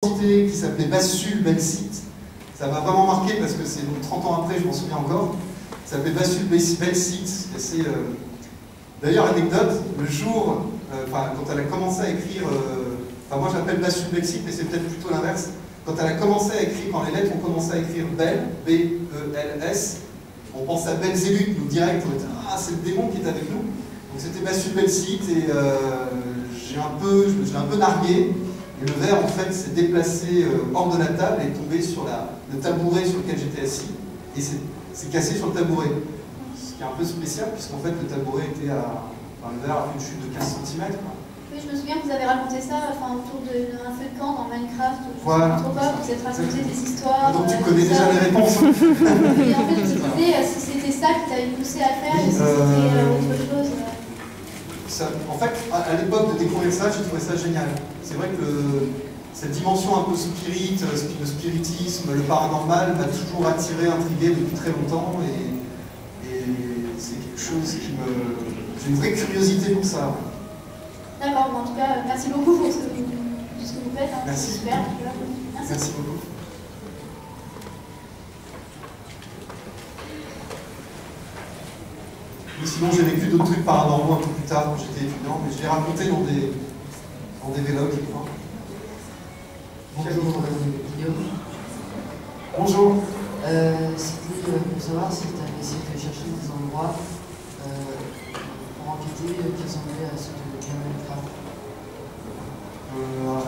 qui s'appelait Bassul Belsit. Ça m'a vraiment marqué parce que c'est donc 30 ans après, je m'en souviens encore. Ça s'appelait Bassul Belsit. D'ailleurs, anecdote, le jour, quand elle a commencé à écrire, moi j'appelle Bassul Belsit, mais c'est peut-être plutôt l'inverse. Quand elle a commencé à écrire, quand les lettres ont commencé à écrire Bel, B-E-L-S, on pense à Belzébuth, nous direct, on dit ah, c'est le démon qui est avec nous. Donc c'était Bassul Belsit et je l'ai un peu nargué. Et le verre, en fait, s'est déplacé hors de la table et est tombé sur le tabouret sur lequel j'étais assis. Et s'est cassé sur le tabouret. Ce qui est un peu spécial, puisqu'en fait, le tabouret était le verre a fait une chute de 15 cm. Oui, je me souviens que vous avez raconté ça autour d'un feu de camp dans Minecraft. Voilà. Trop pas, vous êtes raconté des histoires. Donc tu connais déjà les réponses. Et en fait, je me disais si c'était ça qui t'avait poussé à faire, et si c'était autre chose. En fait, à l'époque de découvrir ça, j'ai trouvé ça génial. C'est vrai que cette dimension un peu spirite, le spiritisme, le paranormal m'a toujours attiré, intrigué depuis très longtemps et c'est quelque chose qui me... J'ai une vraie curiosité pour ça. D'accord, en tout cas, merci beaucoup pour ce que vous faites. Hein. Merci. Super. Merci beaucoup. Sinon, j'ai vécu d'autres trucs paranormaux un peu plus tard quand j'étais étudiant, mais je l'ai raconté dans des vélogs, je crois. Bonjour Guillaume. Bonjour. C'était pour savoir si tu avais essayé de chercher des endroits pour enquêter qui ressemblaient à ceux de Minecraft.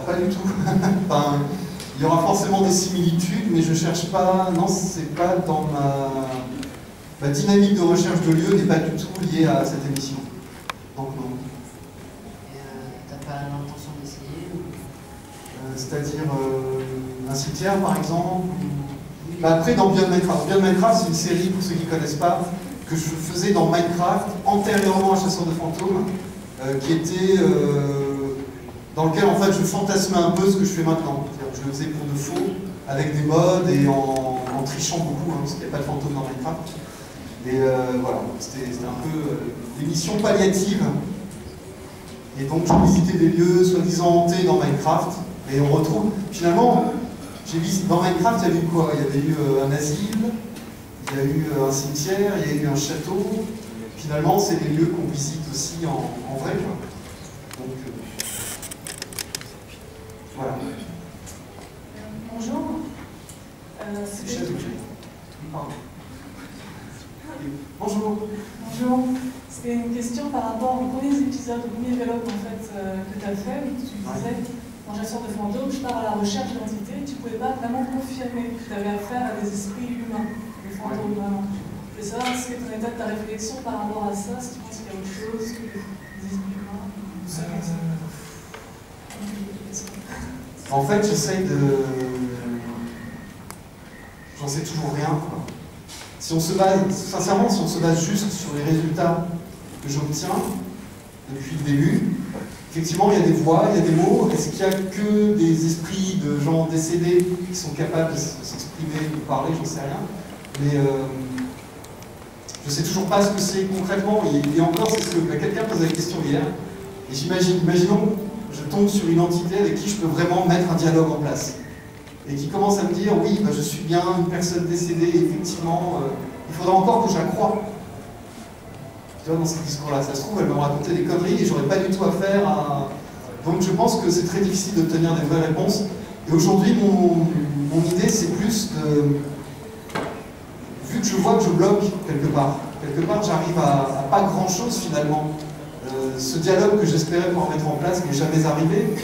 Pas du tout. Il y aura forcément des similitudes, mais je cherche pas. Non, c'est pas dans ma dynamique de recherche de lieu n'est pas du tout liée à cette émission. Donc non. Et t'as pas l'intention d'essayer C'est-à-dire un cimetière par exemple. Après dans Beyond Minecraft. Beyond Minecraft c'est une série, pour ceux qui ne connaissent pas, que je faisais dans Minecraft antérieurement à Chasseur de fantômes, qui était dans lequel en fait je fantasmais un peu ce que je fais maintenant. C'est-à-dire que je le faisais pour de faux, avec des mods et en trichant beaucoup, parce qu'il n'y a pas de fantômes dans Minecraft. Et voilà, c'était un peu l'émission palliative. Et donc je visitais des lieux soi-disant hantés dans Minecraft. Et on retrouve, finalement, j'ai visité dans Minecraft, il y avait eu quoi? Il y avait eu un asile, il y a eu un cimetière, il y a eu un château. Finalement, c'est des lieux qu'on visite aussi en vrai. Donc voilà. Bonjour. Bonjour. Bonjour. C'était une question par rapport aux premiers épisodes, au premier vlog en fait, que tu as fait, où tu disais, dans Chasseur de fantômes, je pars à la recherche d'identité, tu ne pouvais pas vraiment confirmer que tu avais affaire à des esprits humains, des fantômes vraiment. Je voulais savoir ce que tu en étais de ta réflexion par rapport à ça, si tu penses qu'il y a autre chose que des esprits humains. En fait, j'essaye de... J'en sais toujours rien, quoi. Si on se base, sincèrement, si on se base juste sur les résultats que j'obtiens depuis le début, effectivement, il y a des voix, il y a des mots. Est-ce qu'il n'y a que des esprits de gens décédés qui sont capables de s'exprimer, de parler, j'en sais rien. Mais je ne sais toujours pas ce que c'est concrètement. Et encore, c'est ce que quelqu'un posait la question hier. Et imaginons, je tombe sur une entité avec qui je peux vraiment mettre un dialogue en place. Et qui commence à me dire, oui, je suis bien une personne décédée, effectivement, il faudra encore que je la croie. Tu vois, dans ce discours-là, ça se trouve, elle me racontait des conneries et j'aurais pas du tout affaire à... Donc je pense que c'est très difficile d'obtenir des vraies réponses. Et aujourd'hui, mon idée, c'est plus de... Vu que je vois que je bloque quelque part, j'arrive à pas grand-chose finalement. Ce dialogue que j'espérais pouvoir mettre en place n'est jamais arrivé.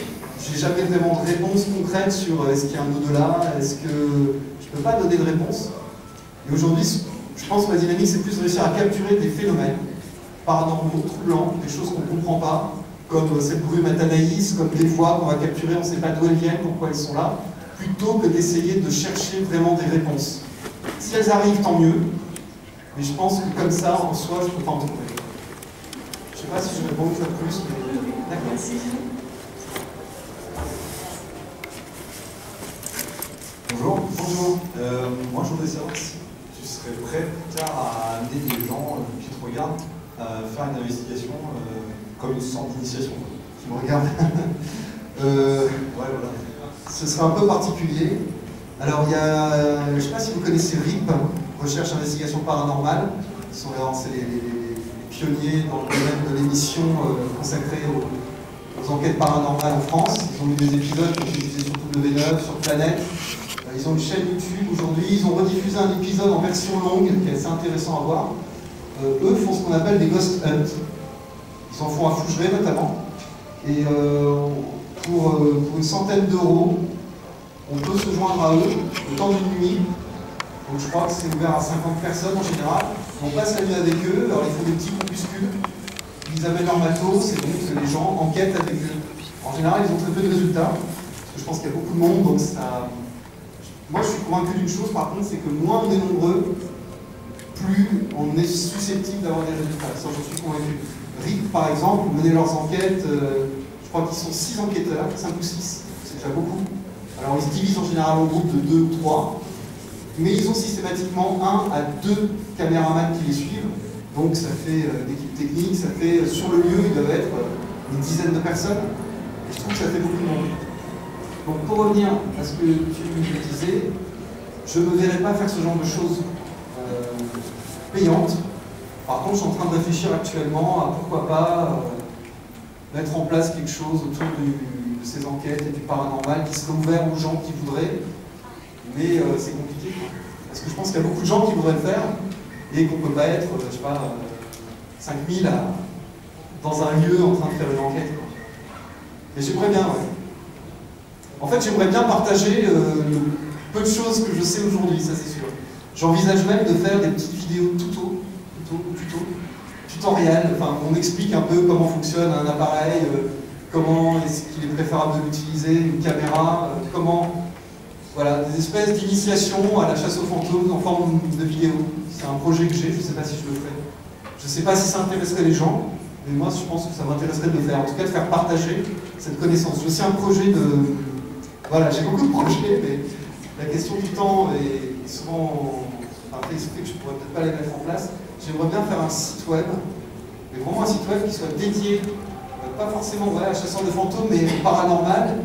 J'ai jamais vraiment de réponse concrète sur est-ce qu'il y a un au-delà, est-ce que... Je ne peux pas donner de réponse. Et aujourd'hui, je pense que ma dynamique, c'est plus de réussir à capturer des phénomènes paranormaux, troublants, des choses qu'on ne comprend pas, comme cette brume Athanaïs, comme des voix qu'on va capturer, on ne sait pas d'où elles viennent, pourquoi elles sont là, plutôt que d'essayer de chercher vraiment des réponses. Si elles arrivent, tant mieux, mais je pense que comme ça, en soi, je ne peux pas en trouver. Je ne sais pas si je réponds une fois de plus, mais... D'accord. Merci. Bonjour. Bonjour. Moi, je voudrais savoir si tu serais prêt plus tard à amener des gens qui te regardent à faire une investigation comme une sorte d'initiation. Qui me regarde. Ouais, voilà. ce serait un peu particulier. Alors il y a, je ne sais pas si vous connaissez RIP, Recherche Investigation Paranormale, c'est les pionniers dans le domaine de l'émission consacrée aux enquêtes paranormales en France. Ils ont eu des épisodes qui ont été diffusés sur W9, sur Planète. Ils ont une chaîne YouTube aujourd'hui, ils ont rediffusé un épisode en version longue qui est assez intéressant à voir. Eux font ce qu'on appelle des ghost hunts. Ils en font à Fougeray notamment. Et pour une centaine d'euros, on peut se joindre à eux le temps d'une nuit. Donc je crois que c'est ouvert à 50 personnes en général. On passe la nuit avec eux, alors ils font des petits groupuscules, ils amènent leur matos et donc les gens enquêtent avec eux. En général, ils ont très peu de résultats, parce que je pense qu'il y a beaucoup de monde, donc ça... Moi je suis convaincu d'une chose par contre, c'est que moins on est nombreux, plus on est susceptible d'avoir des résultats. Ça j'en suis convaincu. RIP par exemple, mener leurs enquêtes, je crois qu'ils sont 6 enquêteurs, 5 ou 6, c'est déjà beaucoup. Alors ils se divisent en général en groupes de 2 ou 3, mais ils ont systématiquement 1 à 2 caméramans qui les suivent, donc ça fait l'équipe technique, ça fait sur le lieu, ils doivent être une dizaine de personnes, et je trouve que ça fait beaucoup de monde. Donc pour revenir à ce que tu me disais, je ne me verrais pas faire ce genre de choses payantes. Par contre, je suis en train de réfléchir actuellement à pourquoi pas mettre en place quelque chose autour de ces enquêtes et du paranormal qui serait ouvert aux gens qui voudraient, mais c'est compliqué. Parce que je pense qu'il y a beaucoup de gens qui voudraient le faire et qu'on ne peut pas être, je sais pas, 5000 dans un lieu en train de faire une enquête. Et j'aimerais bien, ouais. En fait, j'aimerais bien partager peu de choses que je sais aujourd'hui, ça c'est sûr. J'envisage même de faire des petites vidéos tutoriels, enfin, on explique un peu comment fonctionne un appareil, comment est-ce qu'il est préférable de l'utiliser, une caméra, comment... Voilà, des espèces d'initiation à la chasse aux fantômes en forme de vidéo. C'est un projet que j'ai, je ne sais pas si je le ferai. Je ne sais pas si ça intéresserait les gens, mais moi je pense que ça m'intéresserait de le faire. En tout cas, de faire partager cette connaissance. J'ai aussi un projet de... Voilà, j'ai beaucoup de projets, mais la question du temps est souvent... Enfin, fait que je ne pourrais peut-être pas les mettre en place. J'aimerais bien faire un site web, mais vraiment un site web qui soit dédié, pas forcément à chasseurs de fantômes, mais paranormal,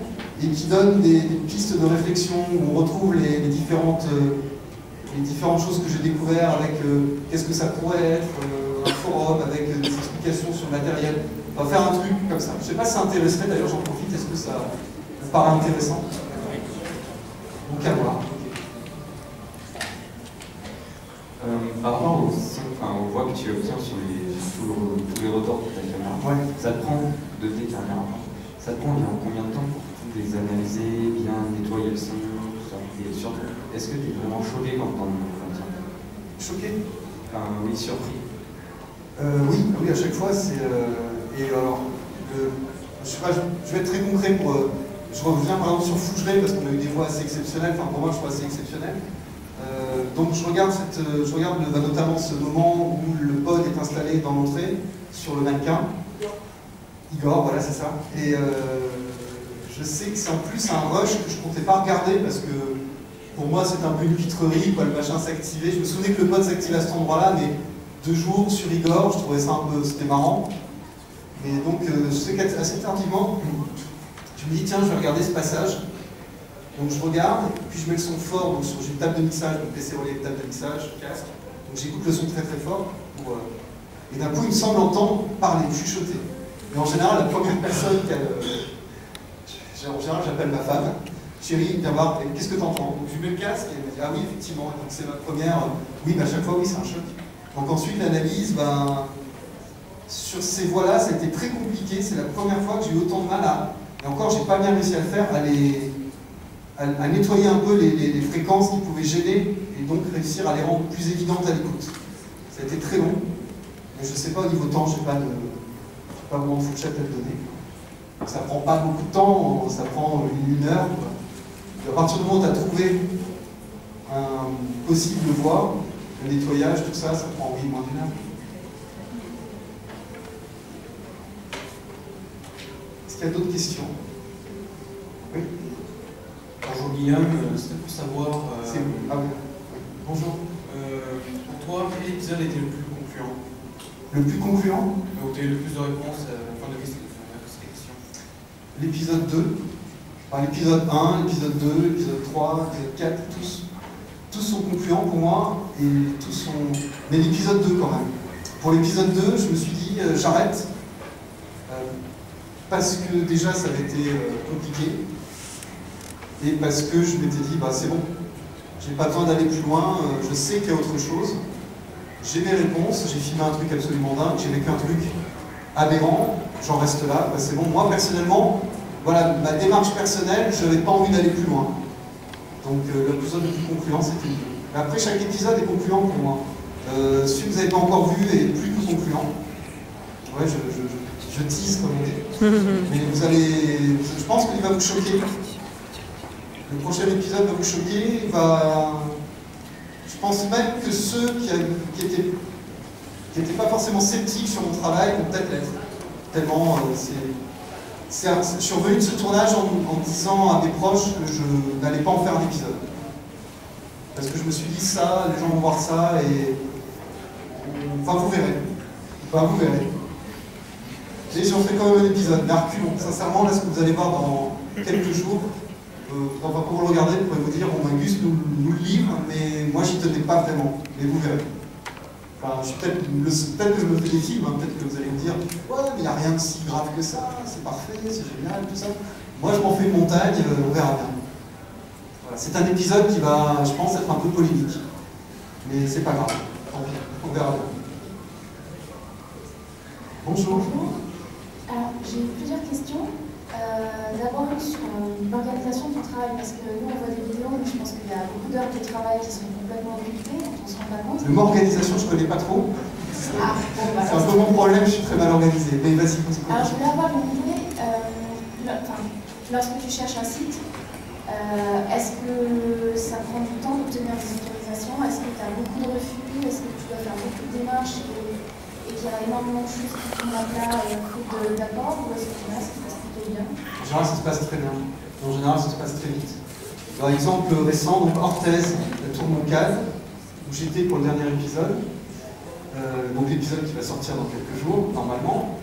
et qui donne des pistes de réflexion où on retrouve les différentes choses que j'ai découvertes avec qu'est-ce que ça pourrait être, un forum avec des explications sur le matériel. On va faire un truc comme ça. Je ne sais pas si ça intéresserait, d'ailleurs j'en profite, est-ce que ça vous paraît intéressant? Donc à voir. Par rapport aux voix que tu obtiens sur tous les retours de ta caméra, ça te prend de tes caméras, ça te prend combien de temps pour les analyser, bien nettoyer le son, tout ça? Et surtout, est-ce que tu es vraiment choqué quand t'en entends? Choqué? Oui, surpris. Oui, à chaque fois, c'est... et alors, je sais pas, je vais être très concret pour... je reviens par exemple sur Fougeray, parce qu'on a eu des voix assez exceptionnelles, enfin pour moi, je trouve assez exceptionnelles. Donc je regarde notamment ce moment où le pod est installé dans l'entrée, sur le mannequin. Igor, voilà, c'est ça. Et je sais que c'est en plus un rush que je ne comptais pas regarder, parce que pour moi c'est un peu une vitrerie, quoi, le machin s'est activé. Je me souvenais que le pod s'activait à cet endroit-là, mais 2 jours sur Igor, je trouvais ça un peu, c'était marrant. Et donc je sais qu'assez tardivement, je me dis tiens, je vais regarder ce passage. Donc je regarde, puis je mets le son fort, donc j'ai une table de mixage, donc PC relais, table de mixage, casque. Donc j'écoute le son très très fort. Et d'un coup, il me semble entendre parler, chuchoter. Et en général, la première personne qui a en général, j'appelle ma femme. Chérie, viens voir, qu'est-ce que tu entends? Donc je lui mets le casque et elle me dit ah oui, effectivement. Donc c'est ma première, oui, mais à chaque fois, oui, c'est un choc. Donc ensuite, l'analyse, sur ces voix-là, ça a été très compliqué. C'est la première fois que j'ai eu autant de mal et encore, j'ai pas bien réussi à le faire, à nettoyer un peu les fréquences qui pouvaient gêner et donc réussir à les rendre plus évidentes à l'écoute. Ça a été très long, mais je ne sais pas au niveau temps, je n'ai pas vraiment de fourchette à te donner. Donc ça prend pas beaucoup de temps, ça prend 1 heure. Et à partir du moment où tu as trouvé un possible voix, le nettoyage, tout ça, ça prend moins d'1 heure. Est-ce qu'il y a d'autres questions? Oui. Bonjour Guillaume, c'était pour savoir, bonjour. pour toi, quel épisode était le plus concluant? Le plus concluant? Où tu as eu le plus de réponses à la fin de cette question. L'épisode 2, Enfin, l'épisode 1, l'épisode 2, l'épisode 3, l'épisode 4, tous sont concluants pour moi, et tous sont... Mais l'épisode 2 quand même. Pour l'épisode 2, je me suis dit, j'arrête, parce que déjà ça avait été compliqué, et parce que je m'étais dit, bah c'est bon, j'ai pas besoin d'aller plus loin, je sais qu'il y a autre chose, j'ai mes réponses, j'ai filmé un truc absolument dingue, j'ai vécu un truc aberrant, j'en reste là, bah, c'est bon. Moi personnellement, voilà, ma démarche personnelle, je n'avais pas envie d'aller plus loin. Donc l'épisode le plus concluant, c'était lui. Mais après, chaque épisode est concluant pour moi. Celui que vous n'avez pas encore vu est plus que concluant. Ouais, je tease comme on dit. Mais vous allez... Je pense qu'il va vous choquer. Le prochain épisode va vous choquer. Je pense même que ceux qui n'étaient pas forcément sceptiques sur mon travail vont peut-être l'être. Tellement je suis revenu de ce tournage en disant à mes proches que je n'allais pas en faire un épisode. Parce que je me suis dit ça, les gens vont voir ça et... Enfin, vous verrez. Enfin, vous verrez. Et j'en fais quand même un épisode. Mais reculons. Sincèrement, là, ce que vous allez voir dans quelques jours, quand vous le regardez, vous pourrez vous dire, bon, Gus nous le livre, mais moi, j'y tenais pas vraiment. Mais vous verrez. Enfin, peut-être que je me fais des films, hein, peut-être que vous allez me dire, ouais, mais il n'y a rien de si grave que ça, c'est parfait, c'est génial, tout ça. Moi, je m'en fais une montagne, on verra bien. Voilà, c'est un épisode qui va, je pense, être un peu polémique. Mais c'est pas grave, tant pis, on verra bien. Bonjour. Bonjour. Alors, j'ai plusieurs questions. D'abord sur l'organisation du travail, parce que nous on voit des vidéos, mais je pense qu'il y a beaucoup d'heures de travail qui sont complètement occupées, dont on ne se rend pas compte. Le mot organisation, je ne connais pas trop. Ah, bon, voilà. C'est un peu mon problème, je suis très mal organisé. Mais vas-y, continue. Alors, je voulais avoir une idée, lorsque tu cherches un site, est-ce que ça prend du temps d'obtenir des autorisations? Est-ce que tu as beaucoup de refus? Est-ce que tu dois faire beaucoup de démarches et qu'il y a énormément de choses qui tombent à plat faute d'accord? Ou est-ce que là, ça se passe plutôt bien? En général, ça se passe très bien. En général, ça se passe très vite. Par exemple, récent, donc Orthez, la tour Moncade, où j'étais pour le dernier épisode. Donc l'épisode qui va sortir dans quelques jours, normalement.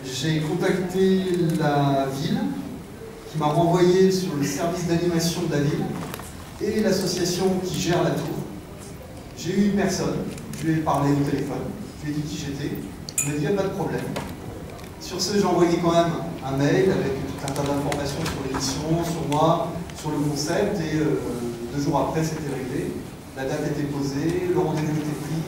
J'ai contacté la ville, qui m'a renvoyé sur le service d'animation de la ville, et l'association qui gère la tour. J'ai eu une personne, je lui ai parlé au téléphone, je lui ai dit qui j'étais, il m'a dit il n'y a pas de problème. Sur ce, j'ai envoyé quand même un mail avec tout un tas d'informations sur l'émission, sur moi, sur le concept, et 2 jours après, c'était réglé. La date était posée, le rendez-vous était pris,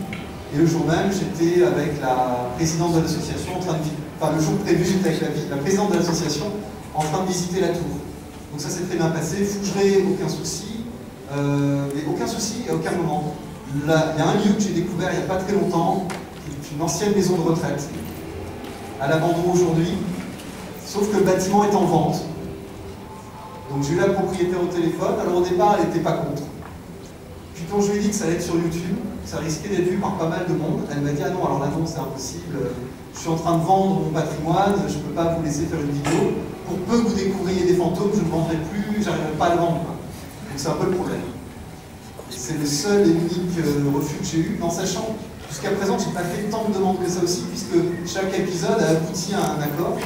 et le jour même, j'étais avec la présidente de l'association, enfin le jour prévu, j'étais avec la présidente de l'association en train de visiter la tour. Donc ça s'est très bien passé, fougeré, aucun souci, mais aucun souci à aucun moment. Là, il y a un lieu que j'ai découvert il n'y a pas très longtemps, qui est une ancienne maison de retraite, à l'abandon aujourd'hui, sauf que le bâtiment est en vente. Donc j'ai eu la propriétaire au téléphone, alors au départ elle n'était pas contre. Puis quand je lui ai dit que ça allait être sur YouTube, ça risquait d'être vu par pas mal de monde, elle m'a dit ah non, alors là non, c'est impossible, je suis en train de vendre mon patrimoine, je ne peux pas vous laisser faire une vidéo, pour peu que vous découvriez des fantômes, je ne vendrai plus, j'arriverai pas à le vendre. Donc c'est un peu le problème. C'est le seul et unique refus que j'ai eu, en sachant jusqu'à présent je n'ai pas fait tant de demandes que ça aussi, puisque chaque épisode a abouti à un accord,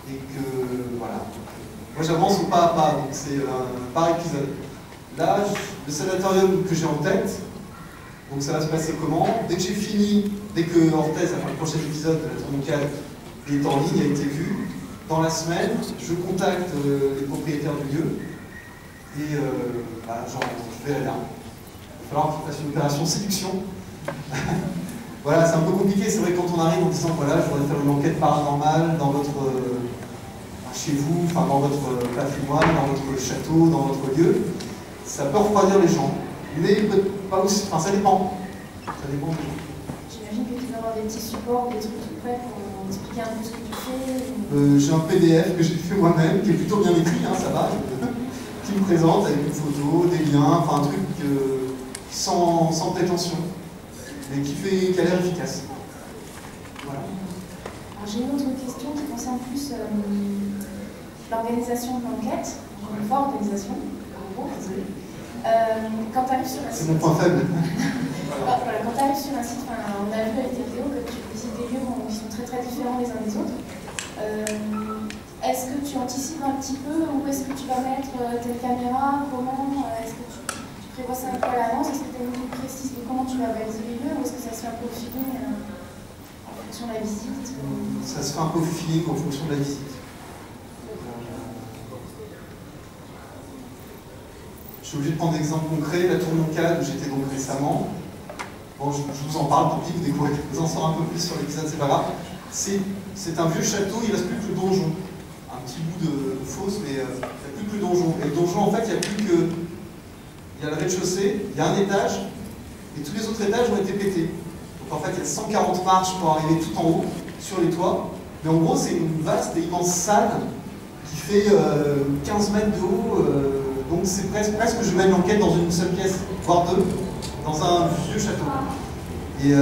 et que voilà. Moi j'avance au pas à pas, donc c'est par épisode. Là, le sanatorium que j'ai en tête, donc ça va se passer comment? Dès que j'ai fini, dès que Orthez, enfin le prochain épisode de la tour Moncade est en ligne, a été vu, dans la semaine, je contacte les propriétaires du lieu, et je verrai là. Il va falloir qu'il fasse une opération séduction. Voilà, c'est un peu compliqué, c'est vrai quand on arrive en disant voilà, je voudrais faire une enquête paranormale dans votre chez vous, enfin dans votre patrimoine, dans votre château, dans votre lieu, ça peut refroidir les gens. Mais pas aussi, enfin ça dépend. Ça dépend des gens. J'imagine que tu vas avoir des petits supports, des trucs tout prêts pour expliquer un peu ce que tu fais. J'ai un PDF que j'ai fait moi-même, qui est plutôt bien écrit, hein, ça va, qui me présente avec une photo, des liens, enfin un truc sans prétention, mais qui a l'air efficace. Voilà. J'ai une autre question qui concerne plus l'organisation de l'enquête, une forte organisation, désolé. Quand tu arrives sur un site. C'est mon point faible. Voilà, quand tu arrives sur un site, on a vu avec tes vidéos que tu visites des lieux qui sont très très différents les uns des autres. est-ce que tu anticipes un petit peu, où est-ce que tu vas mettre telle caméra, comment, est-ce que tu prévois ça un peu à l'avance, est-ce que tu as une idée précise de comment tu vas réaliser les lieux, ou est-ce que ça se fait un peu au feeling en fonction de la visite? Ça se fait un peu au feeling en fonction de la visite. Je suis obligé de prendre des exemples concrets. La tour Moncade, où j'étais donc récemment, bon, je vous en parle, tant pis, vous découvrez, vous en saurez un peu plus sur l'épisode, c'est pas grave. C'est un vieux château, il ne reste plus que le donjon. Un petit bout de fosse, mais il n'y a plus que le donjon. Et le donjon, en fait, il n'y a plus que... Il y a le rez-de-chaussée, il y a un étage, et tous les autres étages ont été pétés. Donc en fait, il y a 140 marches pour arriver tout en haut, sur les toits. Mais en gros, c'est une vaste et immense salle qui fait 15 mètres de haut. Donc c'est presque je mène l'enquête dans une seule pièce, voire deux, dans un vieux château. Et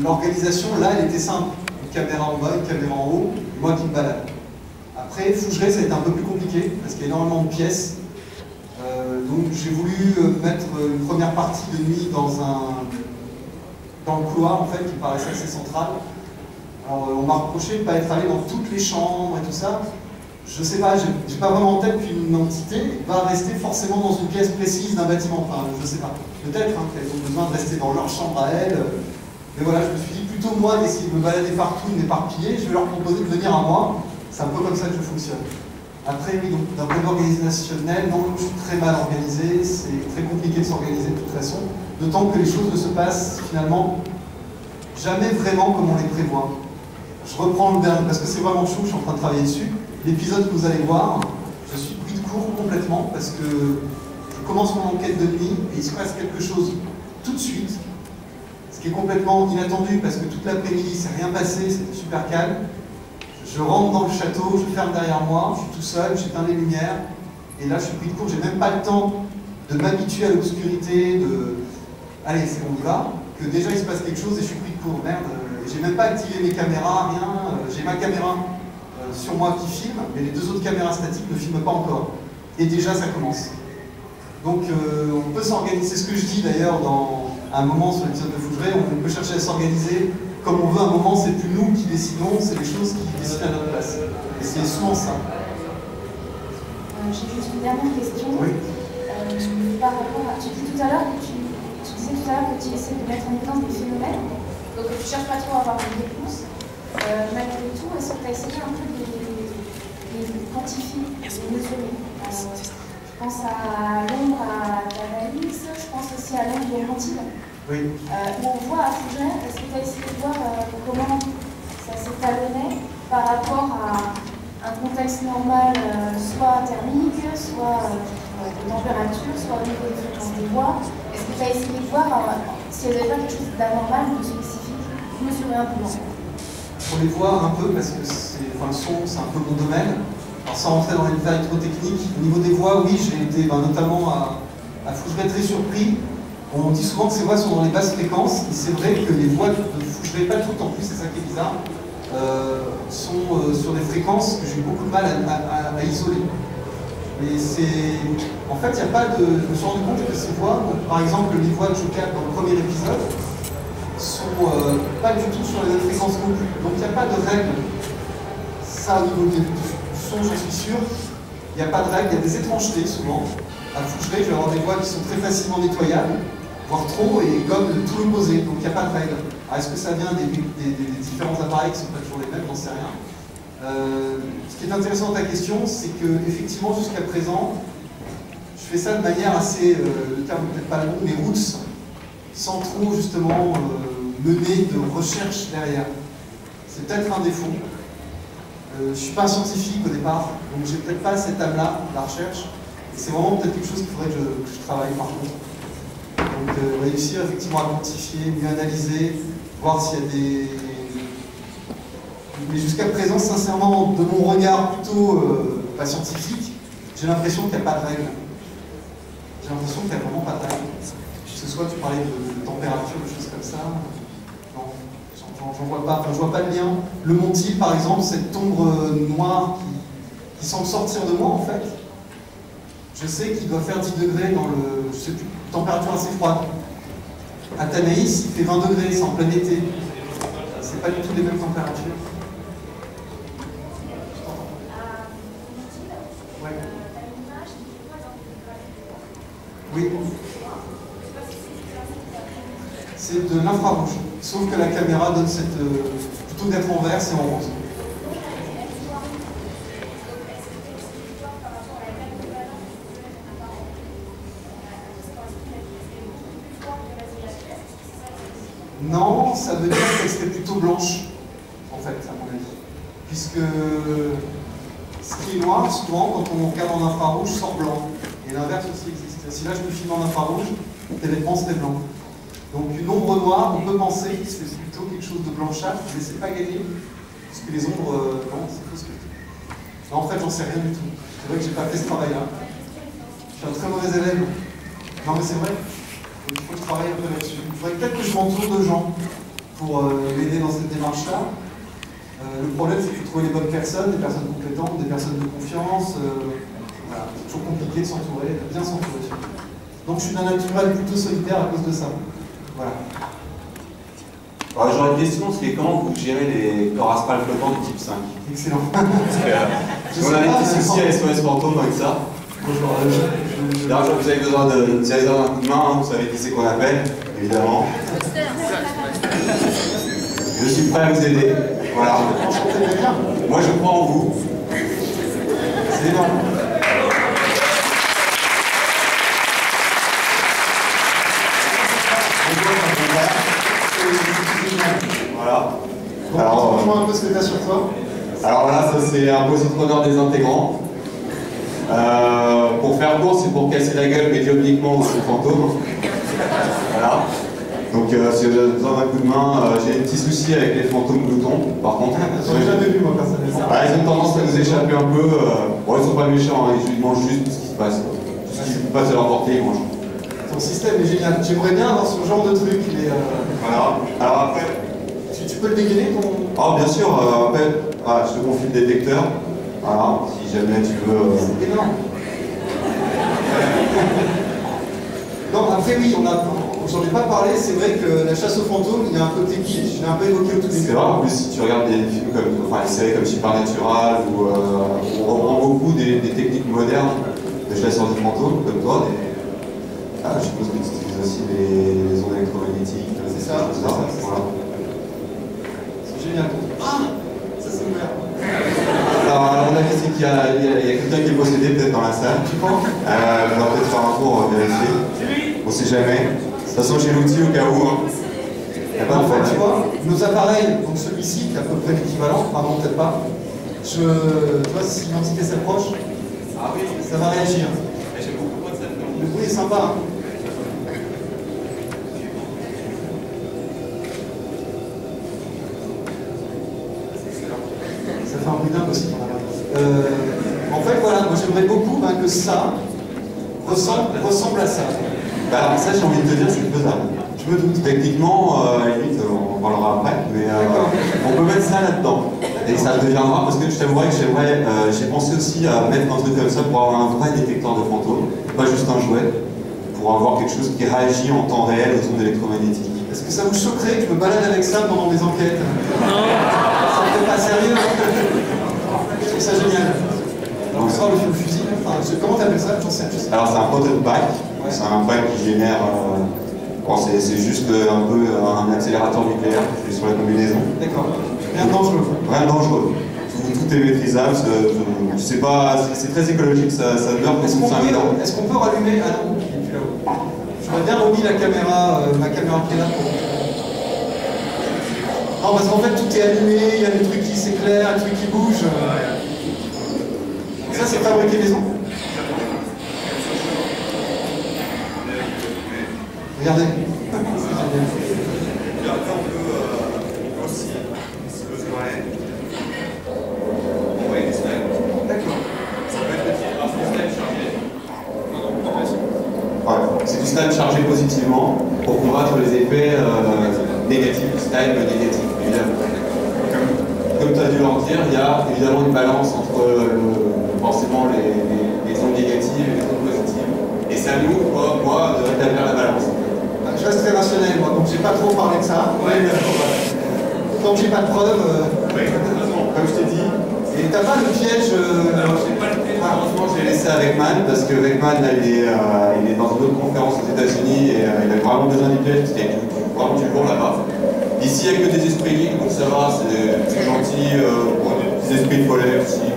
l'organisation, là, elle était simple. Une caméra en bas, une caméra en haut, et moi qui me balade. Après, Fougeray, ça a été un peu plus compliqué, parce qu'il y a énormément de pièces. Donc j'ai voulu mettre une première partie de nuit dans le couloir, en fait, qui paraissait assez central. Alors on m'a reproché de ne pas être allé dans toutes les chambres et tout ça. Je sais pas, j'ai pas vraiment en tête qu'une entité va rester forcément dans une pièce précise d'un bâtiment. Enfin, je sais pas. Peut-être qu'elles ont besoin de rester dans leur chambre à elles. Mais voilà, je me suis dit plutôt moi d'essayer de me balader partout, de m'éparpiller. Je vais leur proposer de venir à moi. C'est un peu comme ça que je fonctionne. Après, oui, donc d'un point de vue organisationnel, non, je suis très mal organisé. C'est très compliqué de s'organiser de toute façon. D'autant que les choses ne se passent finalement jamais vraiment comme on les prévoit. Je reprends le dernier, parce que c'est vraiment chaud, je suis en train de travailler dessus. L'épisode que vous allez voir, je suis pris de court complètement parce que je commence mon enquête de nuit et il se passe quelque chose tout de suite, ce qui est complètement inattendu parce que toute l'après-midi, c'est rien passé, c'était super calme. Je rentre dans le château, je ferme derrière moi, je suis tout seul, j'éteins les lumières et là je suis pris de court, j'ai même pas le temps de m'habituer à l'obscurité, de allez, c'est bon, on y va, que déjà il se passe quelque chose et je suis pris de court, merde, j'ai même pas activé mes caméras, rien, j'ai ma caméra sur moi qui filme, mais les deux autres caméras statiques ne filment pas encore. Et déjà, ça commence. Donc, on peut s'organiser. C'est ce que je dis d'ailleurs dans un moment sur l'épisode de Fougeray. On peut chercher à s'organiser comme on veut. À un moment, c'est plus nous qui décidons, c'est les choses qui décident à notre place. Et c'est souvent ça. J'ai juste une dernière question. Oui. Par rapport à... Tu disais tout à l'heure que tu essaies de mettre en évidence des phénomènes. Donc, tu ne cherches pas trop à avoir une réponse. Malgré tout, est-ce que tu as essayé un peu de les quantifier, de les mesurer? Je pense à l'ombre d'Analyse, je pense aussi à l'ombre de Montille. Oui. Où on voit à Fougeray, est-ce que tu as essayé de voir comment ça s'étalonnait par rapport à un contexte normal, soit thermique, soit de température, soit au niveau des fréquences des voix? Est-ce que tu as essayé de voir s'il n'y avait pas quelque chose d'anormal ou de spécifique, mesurer un peu? Pour les voir un peu, parce que le son, c'est un peu mon domaine. Alors sans rentrer dans les détails trop techniques, au niveau des voix, oui, j'ai été notamment à Fougeray très surpris. On dit souvent que ces voix sont dans les basses fréquences, et c'est vrai que les voix de Fougeray, pas toutes en plus, c'est ça qui est bizarre, sont sur des fréquences que j'ai beaucoup de mal à isoler. Mais c'est... En fait, il n'y a pas de... Je me suis rendu compte que ces voix, par exemple les voix que je capte dans le premier épisode, sont pas du tout sur les mêmes fréquences non plus. Donc il n'y a pas de règle. Ça, au niveau du son, j'en suis sûr, il n'y a pas de règle, il y a des étrangetés souvent. À Fougeray, je vais avoir des voix qui sont très facilement nettoyables, voire trop, et comme de tout l'opposé. Donc il n'y a pas de règle. Alors est-ce que ça vient des différents appareils qui ne sont pas toujours les mêmes? J'en sais rien. Ce qui est intéressant dans ta question, c'est que effectivement jusqu'à présent, je fais ça de manière assez, le terme peut-être pas le bon, mais roots, sans trop justement mener de recherche derrière. C'est peut-être un défaut. Je ne suis pas un scientifique au départ, donc j'ai peut-être pas cette âme-là, la recherche. Et c'est vraiment peut-être quelque chose qu'il faudrait que je travaille par contre. Donc réussir effectivement à quantifier, mieux analyser, voir s'il y a des... Mais jusqu'à présent, sincèrement, de mon regard plutôt pas scientifique, j'ai l'impression qu'il n'y a pas de règle. J'ai l'impression qu'il n'y a vraiment pas de règle. Que ce soit, tu parlais de température, de choses comme ça. Non, j'en vois pas. Enfin, je vois pas de lien. Le Montille, par exemple, cette ombre noire qui semble sortir de moi, en fait. Je sais qu'il doit faire 10 degrés dans le... Je sais plus, température assez froide. À Tanaïs, il fait 20 degrés, c'est en plein été. C'est pas du tout les mêmes températures. Oui. C'est de l'infrarouge. Sauf que la caméra donne cette... plutôt d'être en vert, c'est en rose. Non, ça veut dire qu'elle serait plutôt blanche, en fait, à mon avis. Puisque ce qui est noir, souvent, quand on regarde en infrarouge, sort blanc. Et l'inverse aussi existe. Si là, je me filme en infrarouge, tes vêtements seraient blancs. Donc une ombre noire, on peut penser que c'est plutôt quelque chose de blanchâtre, mais c'est pas gagné, parce que les ombres, non, c'est faux ce que je dis. Non, en fait, j'en sais rien du tout. C'est vrai que j'ai pas fait ce travail-là. Je suis un très mauvais élève. Non, mais c'est vrai. Il faut que je travaille un peu là-dessus. Il faudrait peut-être que je m'entoure de gens pour m'aider dans cette démarche-là. Le problème, c'est qu'il faut trouver les bonnes personnes, des personnes compétentes, des personnes de confiance. Voilà. C'est toujours compliqué de s'entourer, de bien s'entourer. Donc je suis d'un naturel plutôt solitaire à cause de ça. Voilà. Alors, j'aurais une question, c'est comment vous gérez les corps astrales flottants du type 5? Excellent. On a des petits soucis à SOS Fantôme avec ça. D'ailleurs, vous avez besoin d'un coup de main, hein, vous savez qui c'est qu'on appelle, évidemment. Je suis prêt à vous aider. Voilà. Moi, je crois en vous. C'est énorme. Voilà. Donc, alors, dis-moi un peu ce que tu as sur toi. Alors là, ça c'est un positroneur désintégrant. Pour faire court, c'est pour casser la gueule médiumniquement au fantôme. Voilà. Donc si vous avez besoin d'un coup de main, j'ai des petits soucis avec les fantômes gloutons, par contre. J'en ai jamais vu moi personnellement. Ils ont tendance à nous échapper un peu. Bon, ils sont pas méchants, hein, ils mangent juste tout ce qui se passe. Tout ce qui passe à leur portée, ils mangent. Ton système est génial. J'aimerais bien avoir ce genre de truc. Voilà. Alors après. Tu peux le dégainer ton. Ah bien sûr, après, je te confie le détecteur. Voilà, si jamais tu veux. C'est énorme. Non, après oui, j'en ai pas parlé, c'est vrai que la chasse aux fantômes, il y a un côté qui, je l'ai un peu évoqué au tout début. C'est vrai, en plus si tu regardes des films comme, enfin des séries comme Supernatural, où on reprend beaucoup des techniques modernes de chasseurs de fantômes, comme toi, je suppose que tu utilises aussi les ondes électromagnétiques. C'est ça, c'est ça. Voilà. C'est génial. Ah, ça c'est ouvert. Alors, à mon avis, c'est qu'il y a quelqu'un qui est possédé peut-être dans la salle. Tu penses? On va peut-être faire un tour, vérifier. On sait jamais. De toute façon, j'ai l'outil au cas où. Hein. En fait, tu vois, nos appareils, donc celui-ci, qui est à peu près l'équivalent, pardon, peut-être pas, tu vois, si l'entité s'approche, ça va réagir. Le bruit est sympa. Ça fait un bruit dingue aussi. En fait, voilà, moi j'aimerais beaucoup que ça ressemble à ça. Bah, ça, j'ai envie de te dire, c'est faisable. Je me doute. Techniquement, à la limite, on en parlera après, mais on peut mettre ça là-dedans. Et ça deviendra, parce que je t'avouerais que j'ai pensé aussi à mettre un truc comme ça pour avoir un vrai détecteur de fantômes, pas juste un jouet, pour avoir quelque chose qui réagit en temps réel aux ondes électromagnétiques. Est-ce que ça vous choquerait que je me balade avec ça pendant des enquêtes? Ça ne fait pas sérieux? Je trouve ça génial. Donc, ça, le fusil, comment t'appelles ça? Alors, c'est un proton pack. Ouais. C'est un pack qui génère. C'est juste un peu un accélérateur nucléaire qui est sur la combinaison. D'accord. Rien de dangereux. Rien de dangereux. Tout est maîtrisable. C'est très écologique. Ça meurt pour 5 ans. Est-ce qu'on peut rallumer? Ah non, il est plus là-haut. J'aurais bien remis la caméra, ma caméra qui est là pour. Non, parce qu'en fait, tout est allumé, il y a des trucs qui s'éclairent, des trucs qui bougent. Ça, c'est fabriqué maison. Regardez. C'est du stun chargé positivement pour combattre les effets négatifs, du stun négatif, évidemment. Comme tu as dû leur dire, il y a évidemment une balance entre forcément les ondes négatives et les ondes positives. Et c'est à nous, moi, de rétablir la balance. Je reste très rationnel, moi, donc j'ai pas trop parlé de ça. Tant que j'ai pas de preuves. Comme je t'ai dit. Et t'as pas le piège. Alors, j'ai pas le piège, heureusement, j'ai laissé avec Man, parce que avec Man, il est dans une autre bien des pièces, c'était vraiment du lourd là-bas. Ici, il n'y a que des esprits libres, donc ça va, c'est gentil, des esprits de follet aussi.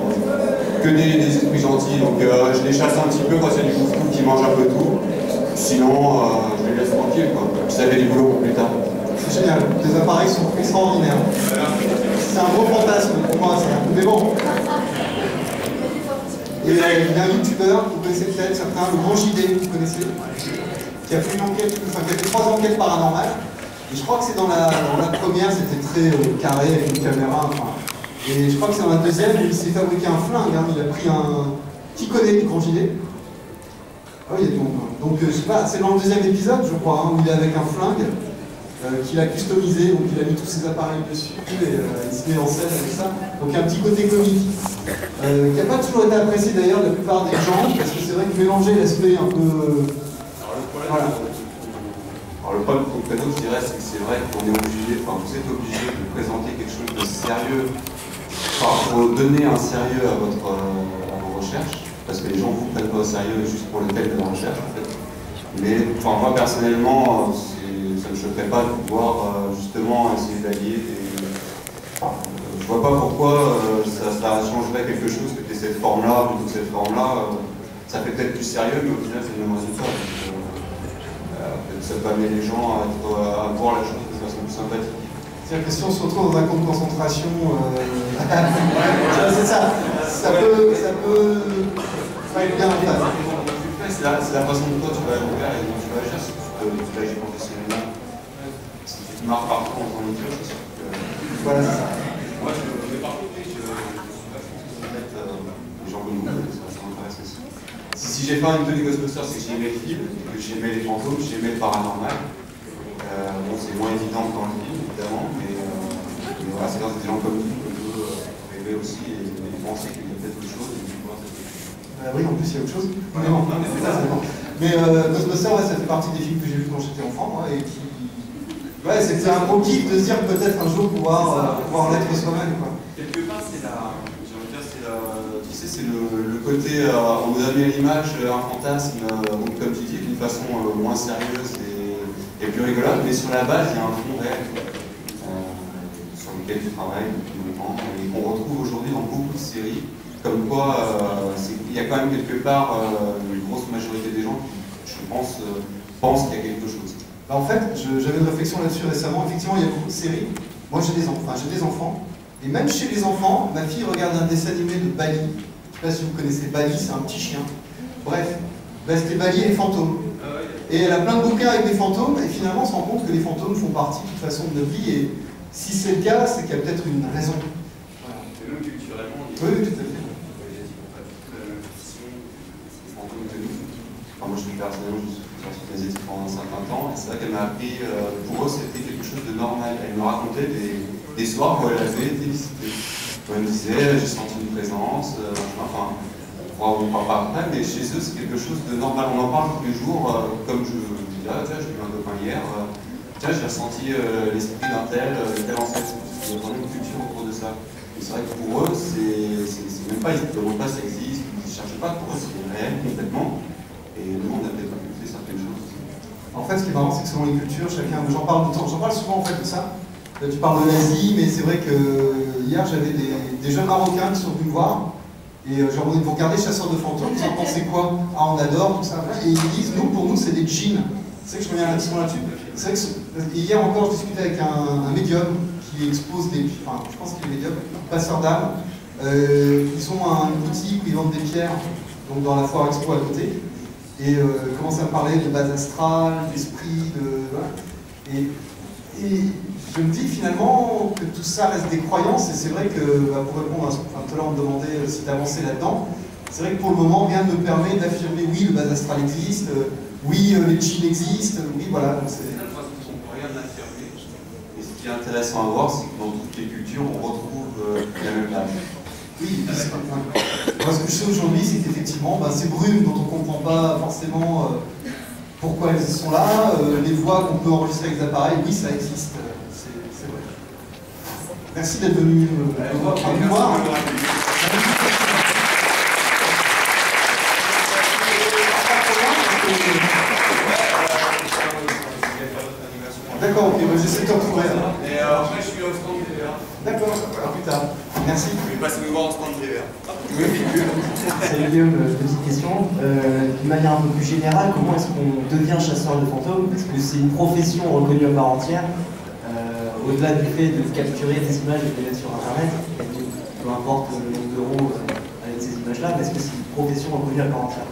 Que des esprits gentils, donc je les chasse un petit peu quand il y a du bouffe qui mange un peu tout. Sinon, je les laisse tranquilles, quoi. Ça fait du boulot pour plus tard. C'est génial, les appareils sont extraordinaires. C'est un gros fantasme pour moi, mais bon. Il y a un youtubeur, vous connaissez peut-être, certain, le Grand JD, vous connaissez, qui a fait une enquête, enfin qui a fait 3 enquêtes paranormales. Et je crois que c'est dans la première, c'était très carré avec une caméra. Enfin, et je crois que c'est dans la deuxième où il s'est fabriqué un flingue. Hein, il a pris un. Qui connaît le Grand JD? Ah oui, il y a du monde. Donc je sais pas, c'est dans le deuxième épisode, je crois, hein, où il est avec un flingue. Qu'il a customisé, donc il a mis tous ses appareils dessus et il se met en scène avec ça. Donc il y a un petit côté comique, qui n'a pas toujours été apprécié d'ailleurs de la plupart des gens, parce que c'est vrai que mélanger l'aspect un peu... Alors le problème pour Cano, je dirais, c'est que c'est vrai qu'on est obligé, enfin vous êtes obligé de présenter quelque chose de sérieux, enfin pour donner un sérieux à vos recherches, parce que les gens ne vous prennent pas au sérieux juste pour le thème de la recherche en fait. Mais enfin moi personnellement, ça ne me choquerait pas de pouvoir justement essayer d'allier des... je vois pas pourquoi ça changerait quelque chose que cette forme-là plutôt que cette forme-là. Ça fait peut-être plus sérieux, mais au final c'est le même résultat. Peut-être ça peut amener les gens à voir la chose de façon plus sympathique. C'est-à-dire que si on se retrouve dans un camp de concentration, c'est ça. Ça peut pas être bien en face. C'est la façon dont toi tu vas faire et dont tu vas agir. Si tu agis professionnellement, si tu te marres partout en faisant une chose, c'est sûr que. Voilà, c'est ça. Moi, je vais par contre, les gens comme nous, ça m'intéresse aussi. Si j'ai fait une tenue Ghostbusters, c'est que j'aimais le film, que j'aimais les fantômes, j'aimais le paranormal. Bon, c'est moins évident que dans le film, évidemment, mais voilà, c'est grâce à des gens comme nous qu'on peut rêver aussi et penser qu'il y a peut-être autre chose. Oui, en plus il y a autre chose. Mais bon, mais Ghostbusters, ouais, ça fait partie des films que j'ai vus quand j'étais enfant, moi, et qui... Ouais, c'était un gros kiff de se dire peut-être un jour pouvoir l'être soi-même, quoi. Quelque part, c'est tu sais, c'est le côté, on nous a mis à l'image un fantasme, comme tu dis, d'une façon moins sérieuse et plus rigolote, mais sur la base, il y a un fond réel sur lequel tu travailles depuis longtemps et qu'on retrouve aujourd'hui dans beaucoup de séries, comme quoi il y a quand même quelque part une grosse majorité des gens qui, je pense, pensent qu'il y a quelque chose. Bah en fait, j'avais une réflexion là-dessus récemment. Effectivement, il y a beaucoup de séries. Moi, j'ai des enfants. Et même chez les enfants, ma fille regarde un dessin animé de Bali. Je ne sais pas si vous connaissez Bali, c'est un petit chien. Bref, bah, c'était Bali et les fantômes. Et elle a plein de bouquins avec des fantômes, et finalement, on se rend compte que les fantômes font partie de toute façon de notre vie. Et si c'est le cas, c'est qu'il y a peut-être une raison. Voilà. Et même culturellement, oui, tout à fait. Moi, je suis personnellement, je suis sur les études pendant un certain temps, et c'est vrai qu'elle m'a appris, pour eux, c'était quelque chose de normal. Elle me racontait des soirs où elle avait été visitée. Où elle me disait, j'ai senti une présence, enfin, on ne parle pas après, mais chez eux, c'est quelque chose de normal. On en parle tous les jours, comme je dis, ah, tiens, j'ai vu un copain hier, tiens, j'ai ressenti l'esprit d'un tel ancêtre. Il y a vraiment une culture autour de ça. Et c'est vrai que pour eux, c'est même pas, ils ne demandent pas si ça existe, ils ne cherchent pas, pour eux, c'est réel complètement. Et nous, on a peut-être occulté certaines choses. En fait, ce qui est marrant, c'est que selon les cultures, chacun. J'en parle souvent en fait de ça. Là, tu parles de l'Asie, mais c'est vrai que hier, j'avais des jeunes Marocains qui sont venus me voir. Et je leur ai dit, vous regardez Chasseurs de fantômes, vous en pensez quoi? Ah, on adore, tout ça. Et ils disent, pour nous, c'est des djinns. C'est que je reviens là-dessus. C'est vrai que hier encore, je discutais avec un médium qui expose des. Enfin, je pense qu'il est médium, passeur d'âme. Ils ont une boutique où ils vendent des pierres, donc dans la foire expo à côté. Et commence à me parler de base astrale, d'esprit, voilà. Et je me dis finalement que tout ça reste des croyances, et c'est vrai que, pour répondre à ce que tout à l'heure on me demandait si tu avançais là-dedans, c'est vrai que pour le moment rien ne me permet d'affirmer oui, le base astral existe, oui, les djinns existent, oui, voilà. Donc c'est la façon dont on peut rien affirmer. Et ce qui est intéressant à voir, c'est que dans toutes les cultures, on retrouve la même base. Oui, moi ce que je sais aujourd'hui, c'est qu'effectivement, ces brumes dont on ne comprend pas forcément pourquoi elles sont là, les voix qu'on peut enregistrer avec des appareils, oui, ça existe, c'est vrai. Merci d'être venu me voir. D'accord, ok, bah, j'essaie de te retrouver. Et après, je suis au stand TVA. D'accord, à plus tard. Merci. Je vais passer me voir au stand TVA. Salut Guillaume, petite question. D'une manière un peu plus générale, comment est-ce qu'on devient chasseur de fantômes? Est-ce que c'est une profession reconnue à part entière, au-delà du fait de capturer des images et de les mettre sur Internet, peu importe le nombre d'euros avec ces images-là, mais est-ce que c'est une profession reconnue à part entière?